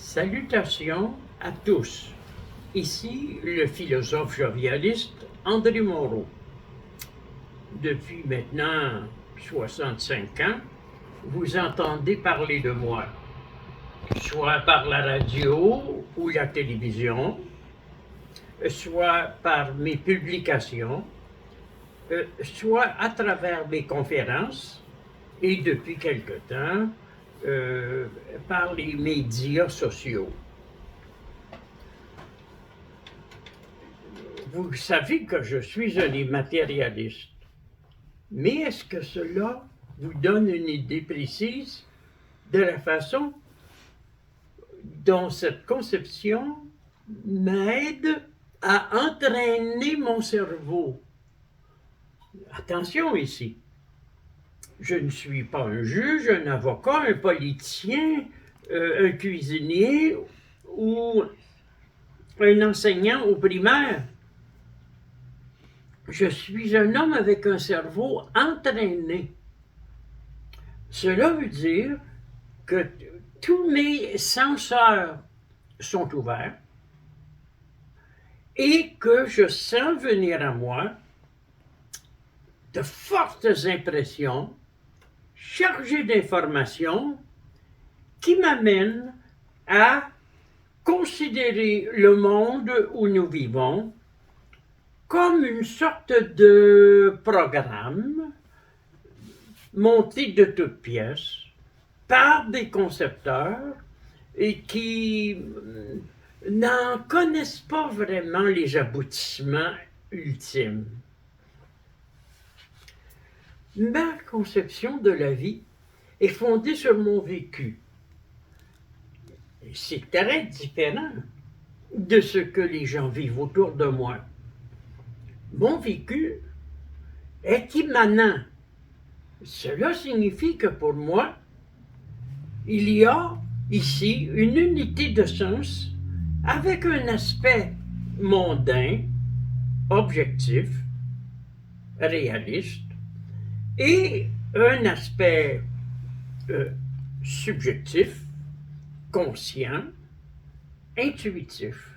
Salutations à tous. Ici le philosophe jovialiste André Moreau. Depuis maintenant 65 ans, vous entendez parler de moi, soit par la radio ou la télévision, soit par mes publications, soit à travers mes conférences et depuis quelque temps par les médias sociaux. Vous savez que je suis un immatérialiste, mais est-ce que cela vous donne une idée précise de la façon dont cette conception m'aide à entraîner mon cerveau? Attention ici, je ne suis pas un juge, un avocat, un politicien, un cuisinier ou un enseignant au primaire. Je suis un homme avec un cerveau entraîné. Cela veut dire que tous mes senseurs sont ouverts et que je sens venir à moi de fortes impressions chargées d'informations qui m'amènent à considérer le monde où nous vivons comme une sorte de programme monté de toutes pièces par des concepteurs et qui n'en connaissent pas vraiment les aboutissements ultimes. Ma conception de la vie est fondée sur mon vécu. C'est très différent de ce que les gens vivent autour de moi. Mon vécu est immanent. Cela signifie que pour moi, il y a ici une unité de sens avec un aspect mondain, objectif, réaliste, et un aspect subjectif, conscient, intuitif.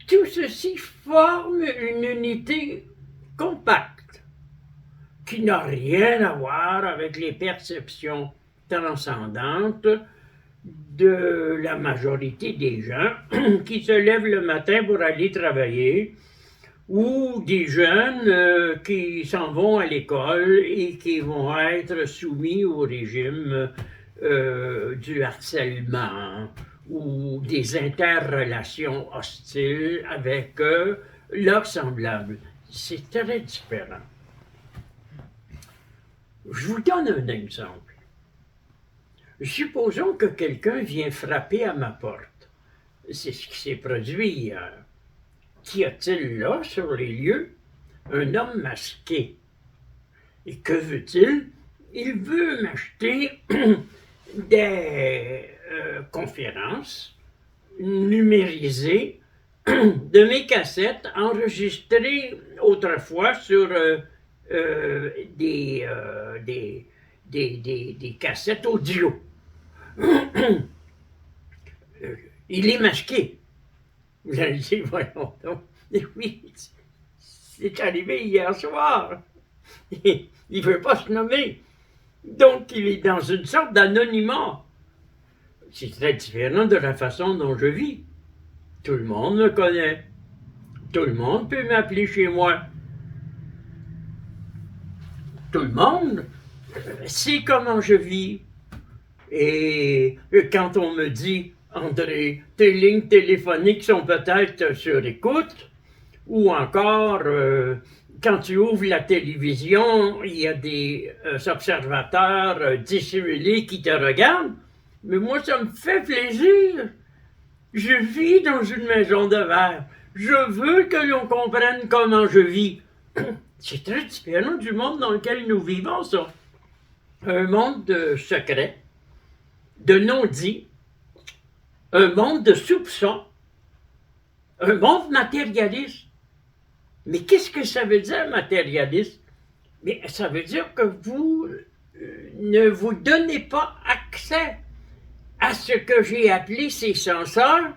Tout ceci forme une unité compacte qui n'a rien à voir avec les perceptions transcendantes de la majorité des gens qui se lèvent le matin pour aller travailler ou des jeunes qui s'en vont à l'école et qui vont être soumis au régime du harcèlement ou des interrelations hostiles avec leurs semblables. C'est très différent. Je vous donne un exemple. Supposons que quelqu'un vient frapper à ma porte. C'est ce qui s'est produit hier. Qu'y a-t-il là, sur les lieux? Un homme masqué. Et que veut-il? Il veut m'acheter des conférences numérisées de mes cassettes enregistrées autrefois sur des cassettes audio. Il est masqué. Vous allez dire, voyons donc. Oui, c'est arrivé hier soir. Il ne veut pas se nommer. Donc, il est dans une sorte d'anonymat. C'est très différent de la façon dont je vis. Tout le monde me connaît. Tout le monde peut m'appeler chez moi. Tout le monde sait comment je vis. Et quand on me dit, André, tes lignes téléphoniques sont peut-être sur écoute, ou encore, quand tu ouvres la télévision, il y a des observateurs dissimulés qui te regardent. Mais moi, ça me fait plaisir. Je vis dans une maison de verre. Je veux que l'on comprenne comment je vis. C'est très différent du monde dans lequel nous vivons, ça. Un monde de secrets, de non-dits, un monde de soupçons, un monde matérialiste. Mais qu'est-ce que ça veut dire, matérialiste? Mais ça veut dire que vous ne vous donnez pas accès à ce que j'ai appelé ces senseurs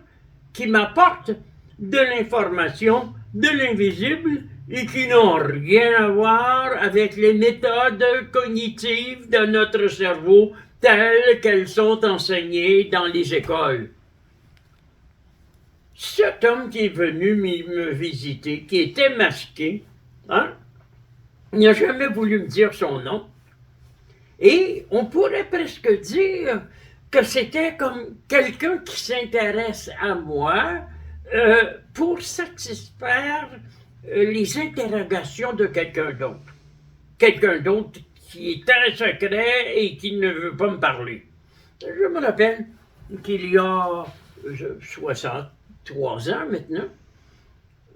qui m'apportent de l'information, de l'invisible, et qui n'ont rien à voir avec les méthodes cognitives de notre cerveau telles qu'elles sont enseignées dans les écoles. Cet homme qui est venu me visiter, qui était masqué, hein, il n'a jamais voulu me dire son nom. Et on pourrait presque dire que c'était comme quelqu'un qui s'intéresse à moi pour satisfaire les interrogations de quelqu'un d'autre. Quelqu'un d'autre qui est très secret et qui ne veut pas me parler. Je me rappelle qu'il y a 63 ans maintenant,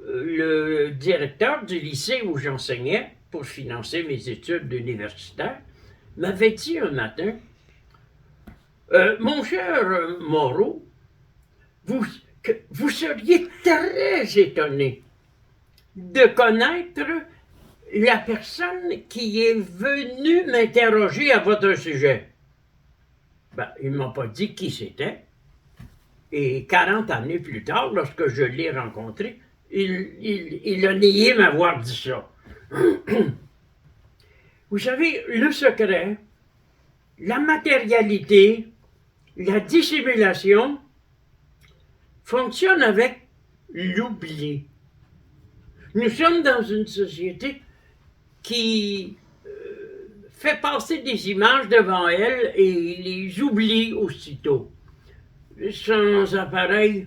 le directeur du lycée où j'enseignais pour financer mes études universitaires m'avait dit un matin, mon cher Moreau, vous seriez très étonné de connaître la personne qui est venue m'interroger à votre sujet. Ben, il ne m'a pas dit qui c'était. Et 40 années plus tard, lorsque je l'ai rencontré, il a nié m'avoir dit ça. Vous savez, le secret, la matérialité, la dissimulation fonctionnent avec l'oubli. Nous sommes dans une société qui fait passer des images devant elle et les oublie aussitôt. Sans appareil,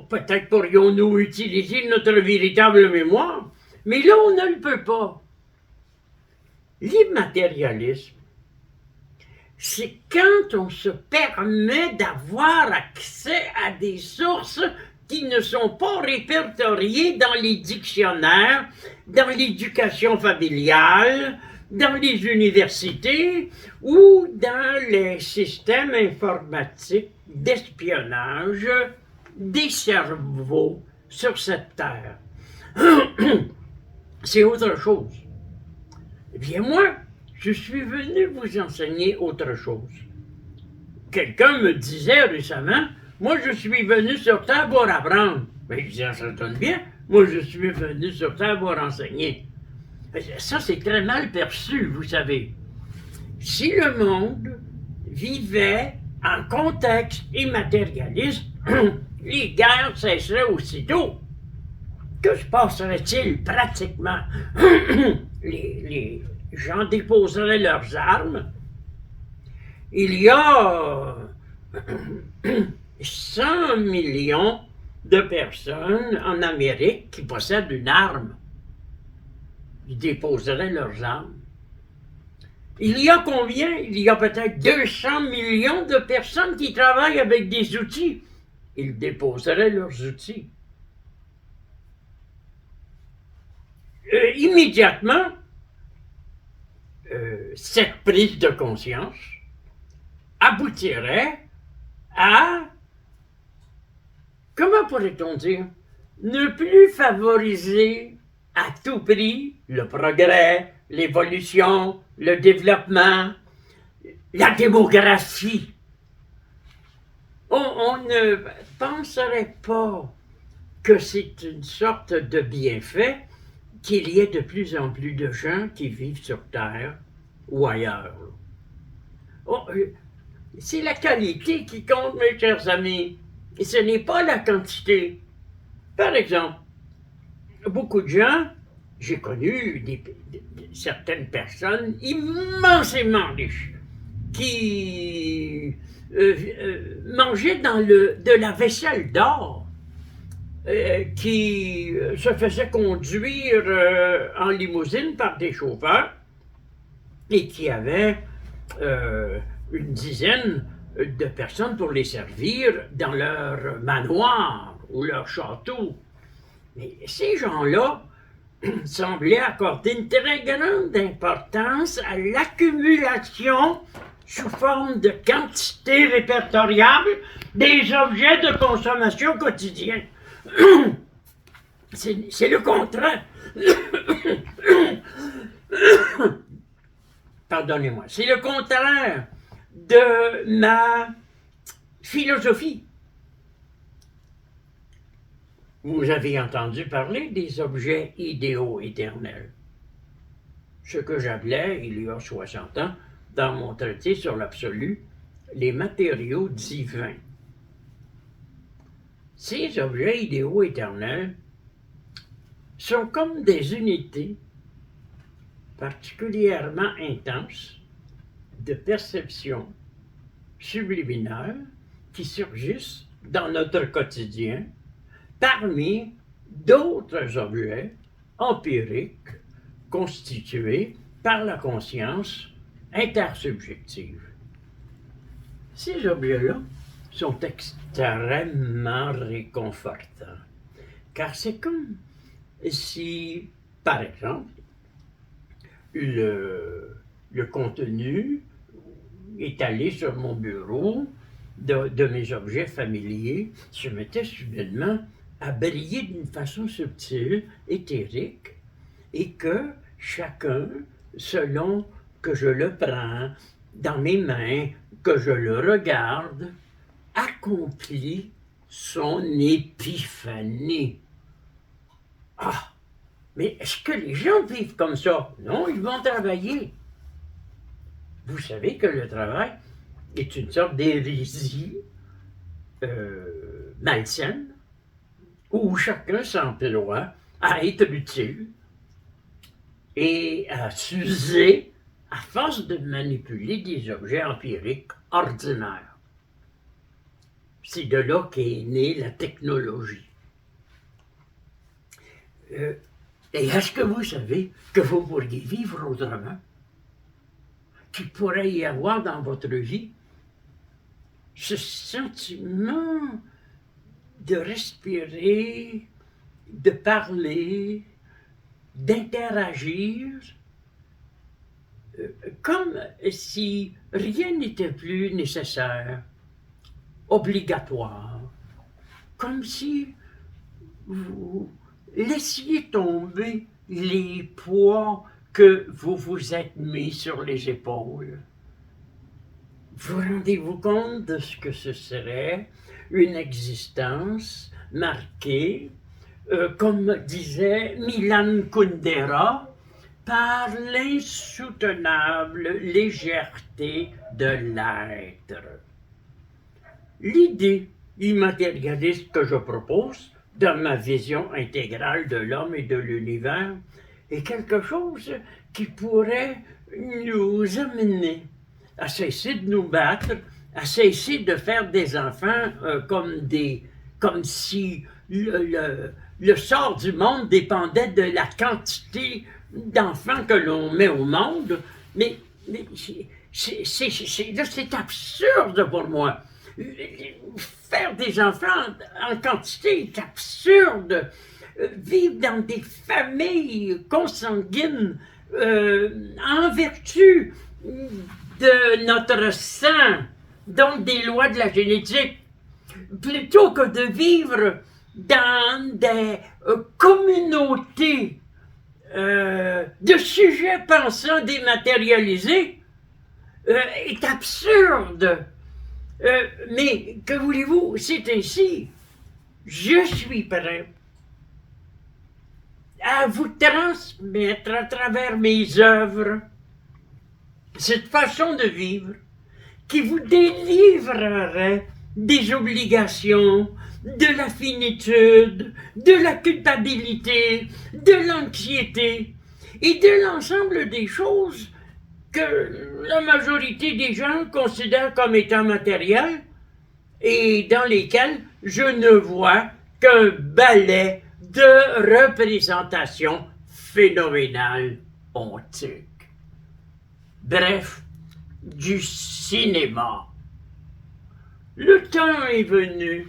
peut-être pourrions-nous utiliser notre véritable mémoire, mais là, on ne le peut pas. L'immatérialisme, c'est quand on se permet d'avoir accès à des sources qui ne sont pas répertoriées dans les dictionnaires, dans l'éducation familiale, dans les universités ou dans les systèmes informatiques d'espionnage des cerveaux sur cette terre. C'est autre chose. Eh bien, moi, je suis venu vous enseigner autre chose. Quelqu'un me disait récemment, moi, je suis venu sur Terre pour apprendre. Mais je disais, ça donne bien. Moi, je suis venu sur Terre pour enseigner. Ça, c'est très mal perçu, vous savez. Si le monde vivait en contexte immatérialiste, les guerres cesseraient aussitôt. Que se passerait-il pratiquement? Les gens déposeraient leurs armes. Il y a 100 millions de personnes en Amérique qui possèdent une arme. Ils déposeraient leurs armes. Il y a combien? Il y a peut-être 200 millions de personnes qui travaillent avec des outils. Ils déposeraient leurs outils. Immédiatement, cette prise de conscience aboutirait à, comment pourrait-on dire, ne plus favoriser à tout prix le progrès, l'évolution, le développement, la démographie. On ne penserait pas que c'est une sorte de bienfait qu'il y ait de plus en plus de gens qui vivent sur Terre ou ailleurs. C'est la qualité qui compte, mes chers amis, et ce n'est pas la quantité. Par exemple, beaucoup de gens, j'ai connu certaines personnes immensément riches qui mangeaient de la vaisselle d'or. Qui se faisait conduire en limousine par des chauffeurs et qui avait une dizaine de personnes pour les servir dans leur manoir ou leur château. Mais ces gens-là semblaient accorder une très grande importance à l'accumulation sous forme de quantité répertoriable des objets de consommation quotidienne. C'est le contraire. Pardonnez-moi. C'est le contraire de ma philosophie. Vous avez entendu parler des objets idéaux éternels, ce que j'appelais, il y a 60 ans, dans mon traité sur l'absolu, les matériaux divins. Ces objets idéaux éternels sont comme des unités particulièrement intenses de perception subliminale qui surgissent dans notre quotidien parmi d'autres objets empiriques constitués par la conscience intersubjective. Ces objets-là sont extrêmement réconfortants, car c'est comme si, par exemple, le contenu étalé sur mon bureau de mes objets familiers se mettait soudainement à briller d'une façon subtile, éthérique, et que chacun, selon que je le prends dans mes mains, que je le regarde, accomplit son épiphanie. Ah! Mais est-ce que les gens vivent comme ça? Non, ils vont travailler. Vous savez que le travail est une sorte d'hérésie malsaine, où chacun s'emploie à être utile et à s'user à force de manipuler des objets empiriques ordinaires. C'est de là qu'est née la technologie. Et est-ce que vous savez que vous pourriez vivre autrement? Qu'il pourrait y avoir dans votre vie ce sentiment de respirer, de parler, d'interagir, comme si rien n'était plus nécessaire, obligatoire, comme si vous laissiez tomber les poids que vous vous êtes mis sur les épaules. Vous rendez-vous compte de ce que ce serait une existence marquée, comme disait Milan Kundera, par l'insoutenable légèreté de l'être. L'idée immatérialiste que je propose dans ma vision intégrale de l'homme et de l'univers est quelque chose qui pourrait nous amener à cesser de nous battre, à cesser de faire des enfants comme si le sort du monde dépendait de la quantité d'enfants que l'on met au monde. Mais c'est absurde pour moi. Faire des enfants en quantité est absurde. Vivre dans des familles consanguines en vertu de notre sang, donc des lois de la génétique, plutôt que de vivre dans des communautés de sujets pensants dématérialisés, est absurde. Mais que voulez-vous, c'est ainsi. Je suis prêt à vous transmettre à travers mes œuvres cette façon de vivre qui vous délivrerait des obligations, de la finitude, de la culpabilité, de l'anxiété et de l'ensemble des choses que la majorité des gens considèrent comme étant matérielles et dans lesquelles je ne vois qu'un ballet de représentation phénoménale ontique. Bref, du cinéma. Le temps est venu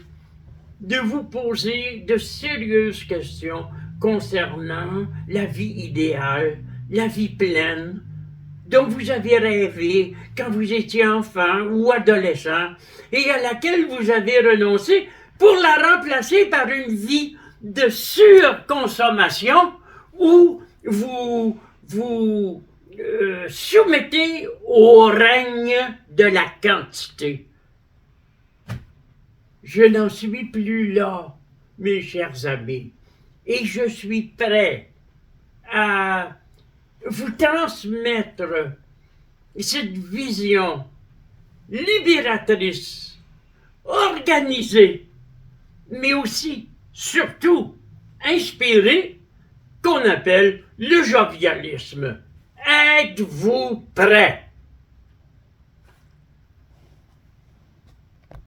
de vous poser de sérieuses questions concernant la vie idéale, la vie pleine, dont vous avez rêvé quand vous étiez enfant ou adolescent et à laquelle vous avez renoncé pour la remplacer par une vie de surconsommation où vous soumettez au règne de la quantité. Je n'en suis plus là, mes chers amis, et je suis prêt à vous transmettre cette vision libératrice, organisée, mais aussi, surtout, inspirée, qu'on appelle le jovialisme. Êtes-vous prêts?